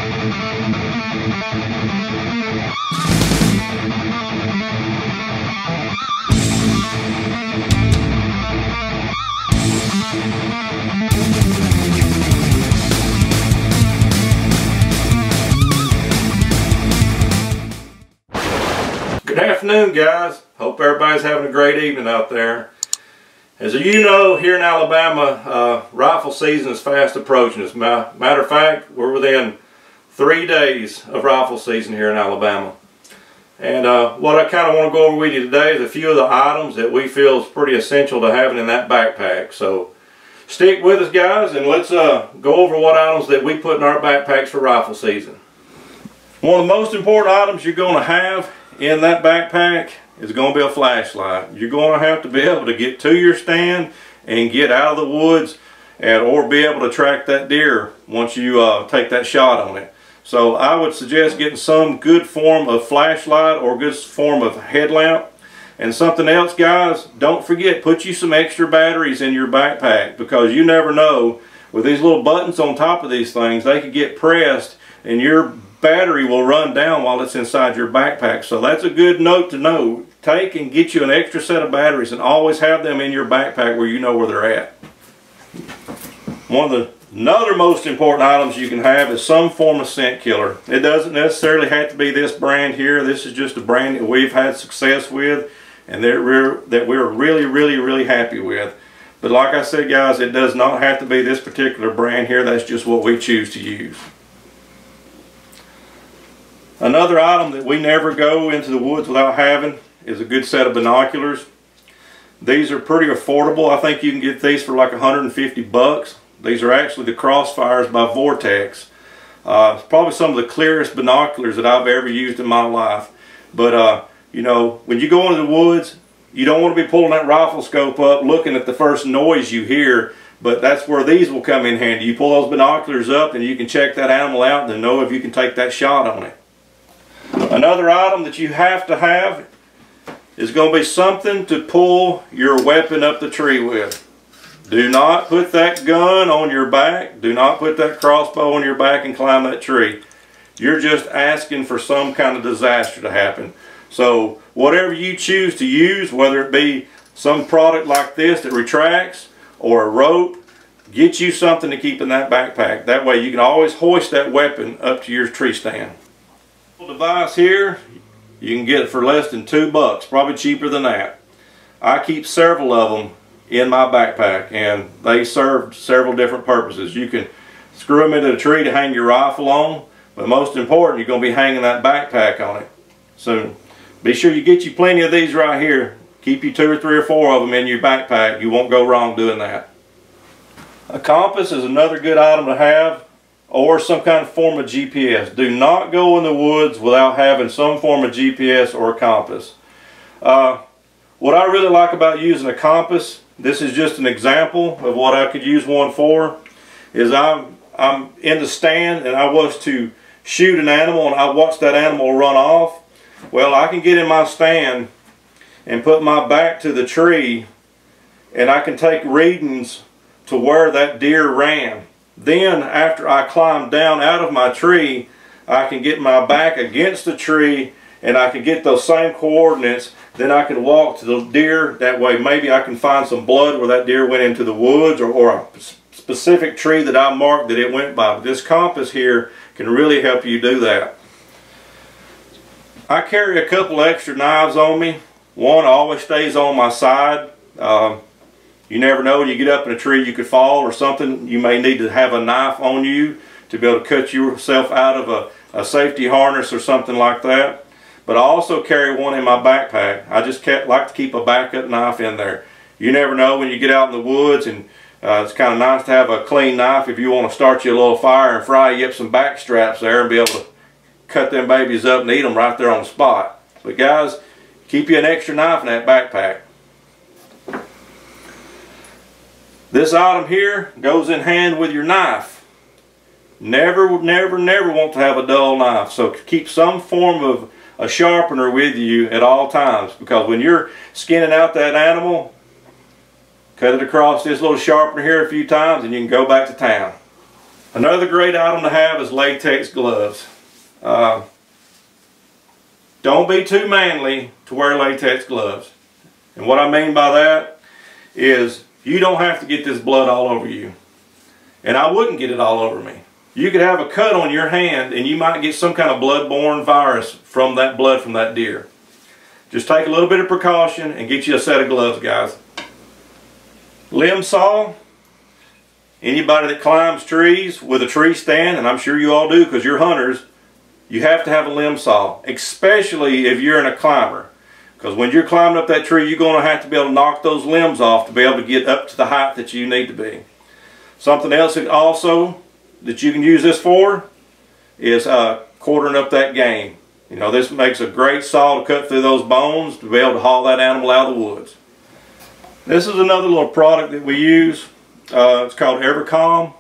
Good afternoon, guys. Hope everybody's having a great evening out there. As you know, here in Alabama, rifle season is fast approaching. As a matter of fact, we're within 3 days of rifle season here in Alabama. And what I kind of want to go over with you today is a few of the items that we feel is pretty essential to having in that backpack. So stick with us, guys, and let's go over what items that we put in our backpacks for rifle season. One of the most important items you're going to have in that backpack is going to be a flashlight. You're going to have to be able to get to your stand and get out of the woods or be able to track that deer once you take that shot on it. So I would suggest getting some good form of flashlight or good form of headlamp. And something else, guys, don't forget, put you some extra batteries in your backpack, because you never know, with these little buttons on top of these things, they could get pressed and your battery will run down while it's inside your backpack. So that's a good note to know. Take and get you an extra set of batteries and always have them in your backpack where you know where they're at. Another most important items you can have is some form of scent killer. It doesn't necessarily have to be this brand here. This is just a brand that we've had success with and that we're really happy with. But like I said, guys, it does not have to be this particular brand here. That's just what we choose to use. Another item that we never go into the woods without having is a good set of binoculars. These are pretty affordable. I think you can get these for like 150 bucks. These are actually the Crossfires by Vortex. It's probably some of the clearest binoculars that I've ever used in my life. But you know, when you go into the woods, you don't want to be pulling that rifle scope up looking at the first noise you hear. But that's where these will come in handy. You pull those binoculars up and you can check that animal out and know if you can take that shot on it. Another item that you have to have is going to be something to pull your weapon up the tree with. Do not put that gun on your back. Do not put that crossbow on your back and climb that tree. You're just asking for some kind of disaster to happen. So whatever you choose to use, whether it be some product like this that retracts or a rope, get you something to keep in that backpack. That way you can always hoist that weapon up to your tree stand. Device here, you can get it for less than $2, probably cheaper than that. I keep several of them in my backpack and they serve several different purposes. You can screw them into the tree to hang your rifle on, but most important, you're going to be hanging that backpack on it. So be sure you get you plenty of these right here. Keep you 2 or 3 or 4 of them in your backpack. You won't go wrong doing that. A compass is another good item to have, or some kind of form of GPS. Do not go in the woods without having some form of GPS or a compass. What I really like about using a compass, this is just an example of what I could use one for, is I'm in the stand and I was to shoot an animal and I watch that animal run off. Well, I can get in my stand and put my back to the tree and I can take readings to where that deer ran. Then after I climb down out of my tree, I can get my back against the tree and I can get those same coordinates. Then I can walk to the deer. That way maybe I can find some blood where that deer went into the woods, or a specific tree that I marked that it went by. But this compass here can really help you do that. I carry a couple extra knives on me. One always stays on my side. You never know, when you get up in a tree you could fall or something. You may need to have a knife on you to be able to cut yourself out of a safety harness or something like that. But I also carry one in my backpack. I just like to keep a backup knife in there. You never know when you get out in the woods, and it's kind of nice to have a clean knife if you want to start you a little fire and fry you up some back straps there and be able to cut them babies up and eat them right there on the spot. But guys, keep you an extra knife in that backpack. This item here goes in hand with your knife. Never want to have a dull knife. So keep some form of a sharpener with you at all times, because when you're skinning out that animal, cut it across this little sharpener here a few times and you can go back to town. Another great item to have is latex gloves. Don't be too manly to wear latex gloves. And what I mean by that is you don't have to get this blood all over you. And I wouldn't get it all over me. You could have a cut on your hand and you might get some kind of blood-borne virus from that blood from that deer. Just take a little bit of precaution and get you a set of gloves, guys. Limb saw. Anybody that climbs trees with a tree stand, and I'm sure you all do because you're hunters, you have to have a limb saw, especially if you're in a climber. Because when you're climbing up that tree, you're going to have to be able to knock those limbs off to be able to get up to the height that you need to be. Something else that also that you can use this for is quartering up that game. You know, this makes a great saw to cut through those bones to be able to haul that animal out of the woods. This is another little product that we use. It's called EverCalm,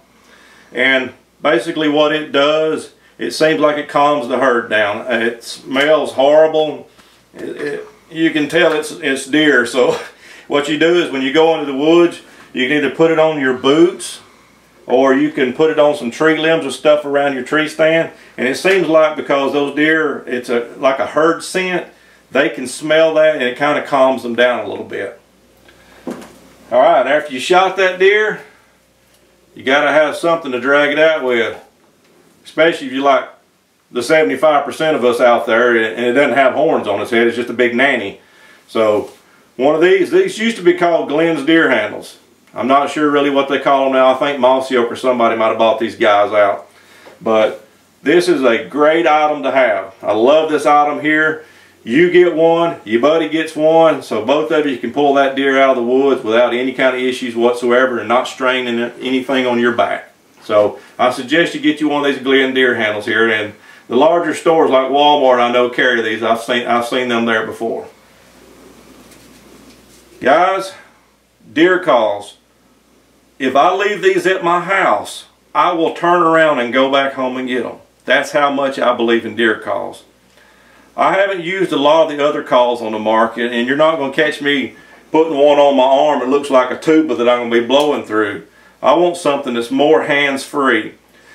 and basically what it does, it seems like it calms the herd down. It smells horrible. You can tell it's deer. So what you do is when you go into the woods, you can either put it on your boots or you can put it on some tree limbs or stuff around your tree stand. And it seems like because those deer, it's like a herd scent, they can smell that and it kind of calms them down a little bit. Alright, after you shot that deer, you got to have something to drag it out with. Especially if you like the 75% of us out there and it doesn't have horns on its head, it's just a big nanny. So one of these used to be called Glenn's deer handles. I'm not sure really what they call them now. I think Mossy Oak or somebody might have bought these guys out. But this is a great item to have. I love this item here. You get one, your buddy gets one, so both of you can pull that deer out of the woods without any kind of issues whatsoever and not straining anything on your back. So I suggest you get you one of these Glen deer handles here, and the larger stores like Walmart I know carry these. I've seen them there before. Guys, deer calls. If I leave these at my house, I will turn around and go back home and get them. That's how much I believe in deer calls. I haven't used a lot of the other calls on the market, and you're not going to catch me putting one on my arm that looks like a tuba that I'm going to be blowing through. I want something that's more hands-free.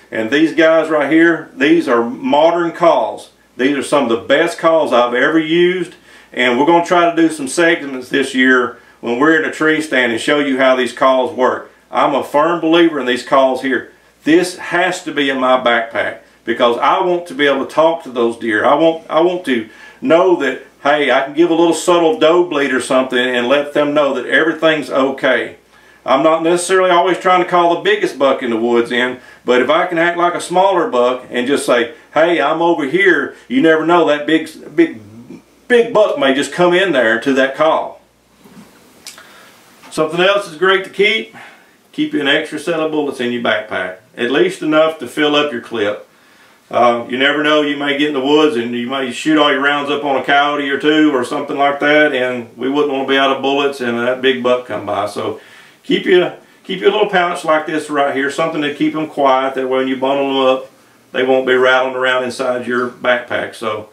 And these guys right here, these are modern calls. These are some of the best calls I've ever used, and we're going to try to do some segments this year when we're in a tree stand and show you how these calls work. I'm a firm believer in these calls here. This has to be in my backpack, because I want to be able to talk to those deer. I want to know that, hey, I can give a little subtle doe bleed or something and let them know that everything's okay. I'm not necessarily always trying to call the biggest buck in the woods in, but if I can act like a smaller buck and just say, hey, I'm over here, you never know, that big buck may just come in there to that call. Something else is great to keep you an extra set of bullets in your backpack. At least enough to fill up your clip. You never know, you may get in the woods and you may shoot all your rounds up on a coyote or two or something like that, and we wouldn't want to be out of bullets and that big buck come by. So keep you a little pouch like this right here, something to keep them quiet. That way when you bundle them up, they won't be rattling around inside your backpack. So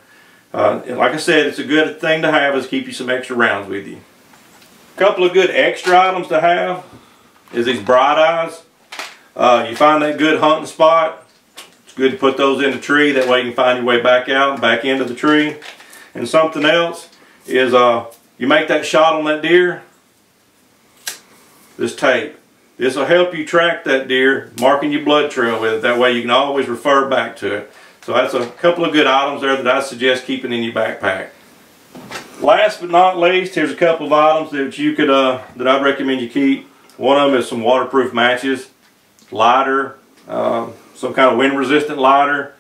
like I said, it's a good thing to have, is keep you some extra rounds with you. A couple of good extra items to have is these bright eyes. You find that good hunting spot, good to put those in the tree. That way you can find your way back out and back into the tree. And something else is you make that shot on that deer, this tape. This will help you track that deer, marking your blood trail with it. That way you can always refer back to it. So that's a couple of good items there that I suggest keeping in your backpack. Last but not least, here's a couple of items that you could that I'd recommend you keep. One of them is some waterproof matches, lighter, some kind of wind resistant lighter.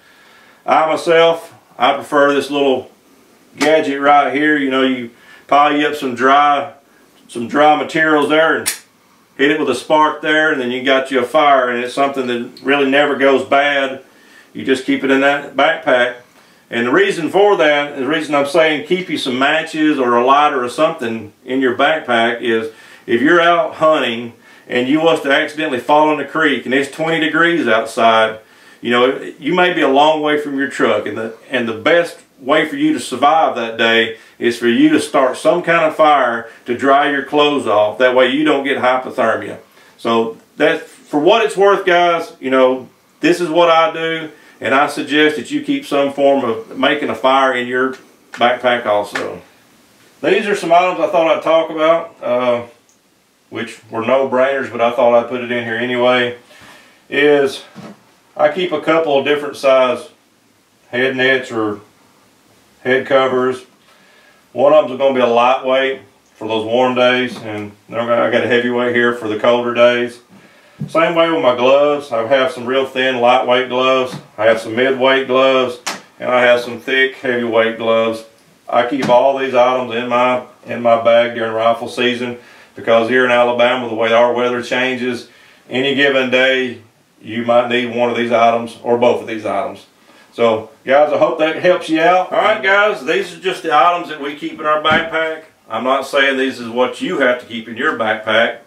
I prefer this little gadget right here. You know, you pile you up some dry materials there and hit it with a spark there, and then you got you a fire, and it's something that really never goes bad. You just keep it in that backpack. And the reason for that, the reason I'm saying keep you some matches or a lighter or something in your backpack, is if you're out hunting and you was to accidentally fall in a creek and it's 20 degrees outside, you know, you may be a long way from your truck, and the best way for you to survive that day is for you to start some kind of fire to dry your clothes off. That way you don't get hypothermia. So that's, for what it's worth, guys, you know, this is what I do, and I suggest that you keep some form of making a fire in your backpack also. These are some items I thought I'd talk about, which were no-brainers, but I thought I'd put it in here anyway. Is I keep a couple of different size head nets or head covers. One of them is going to be a lightweight for those warm days, and I got a heavyweight here for the colder days. Same way with my gloves. I have some real thin lightweight gloves, I have some midweight gloves, and I have some thick heavyweight gloves. I keep all these items in my bag during rifle season, because here in Alabama, the way our weather changes, any given day you might need one of these items or both of these items. So guys, I hope that helps you out. Alright guys, these are just the items that we keep in our backpack. I'm not saying these is what you have to keep in your backpack,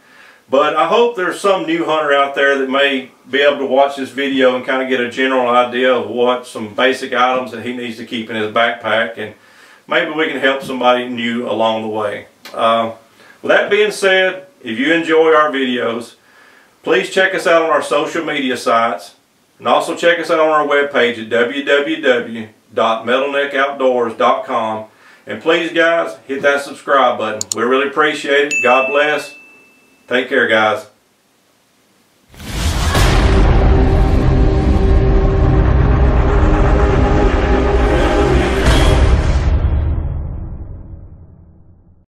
but I hope there's some new hunter out there that may be able to watch this video and kind of get a general idea of what some basic items that he needs to keep in his backpack, and maybe we can help somebody new along the way. With that being said, if you enjoy our videos, please check us out on our social media sites, and also check us out on our webpage at www.metalneckoutdoors.com. And please guys, hit that subscribe button. We really appreciate it. God bless. Take care guys.